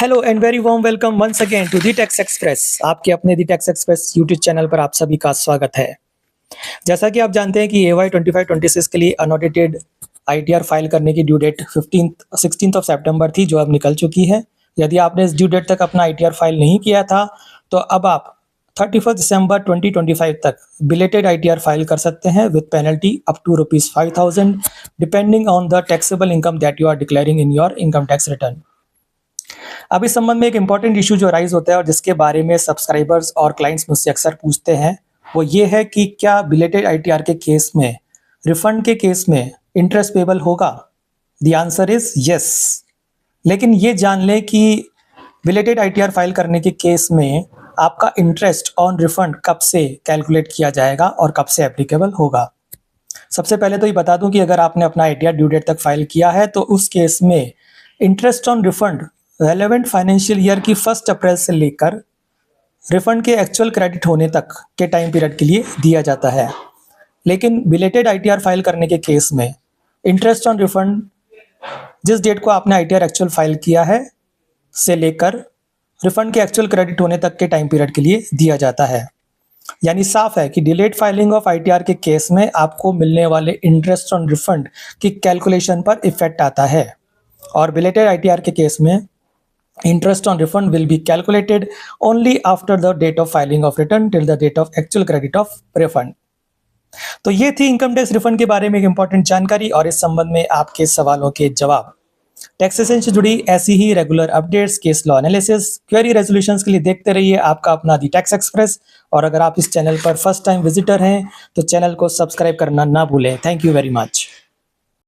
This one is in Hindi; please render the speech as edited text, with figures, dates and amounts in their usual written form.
Hello and very warm welcome once again to the tax express. आपके अपने the tax express YouTube channel पर आप सभी का स्वागत है। जैसा कि आप जानते हैं कि AY 25-26 के लिए अनऑडिटेड ITR फाइल करने की ड्यू डेट 16 सितंबर थी, जो अब निकल चुकी है। यदि आपने इस ड्यू डेट तक अपना ITR फाइल नहीं किया था तो अब आप 31 दिसंबर 2025 तक बिलेटेड ITR फाइल कर सकते हैं with penalty up to ₹5,000 depending on the taxable income that you are declaring in your income tax return. अब इस संबंध में एक इंपॉर्टेंट इशू जो राइज होता है और जिसके बारे में सब्सक्राइबर्स और क्लाइंट्स मुझसे अक्सर पूछते हैं, वो ये है कि क्या बिलेटेड ITR के केस में, रिफंड के केस में इंटरेस्ट पेबल होगा? The answer is yes. लेकिन ये जान लें कि बिलेटेड ITR फाइल करने के केस में आपका इंटरेस्ट ऑन रिफंड कब से कैलकुलेट किया जाएगा और कब से एप्लीकेबल होगा। सबसे पहले तो ये बता दूं कि अगर आपने अपना ITR ड्यू डेट तक फाइल किया है तो उस केस में interest on refund relevant financial year की 1 अप्रैल से लेकर रिफंड के एक्चुअल क्रेडिट होने तक के टाइम पीरियड के लिए दिया जाता है। लेकिन बिलेटेड ITR फाइल करने के केस में इंटरेस्ट ऑन रिफंड जिस डेट को आपने ITR एक्चुअल फाइल किया है से लेकर रिफंड के एक्चुअल क्रेडिट होने तक के टाइम पीरियड के लिए दिया जाता है। यानी साफ है कि डिलेड फाइलिंग ऑफ ITR के केस में आपको मिलने वाले इंटरेस्ट ऑन रिफंड की कैलकुलेशन पर इफेक्ट आता है, और बिलेटेड ITR के केस में interest on refund will be calculated only after the date of filing of return till the date of actual credit of refund। तो ये थी इनकम टैक्स रिफंड के बारे में एक इंपॉर्टेंट जानकारी, और इस संबंध में आपके सवालों के जवाब। टैक्सेशन से जुड़ी ऐसी ही regular updates, case law analysis, query resolutions के लिए देखते रहिए आपका अपना दी टैक्स एक्सप्रेस। और अगर आप इस चैनल पर फर्स्ट टाइम विजिटर हैं तो चैनल को सब्सक्राइब करना ना भूलें। Thank you very much.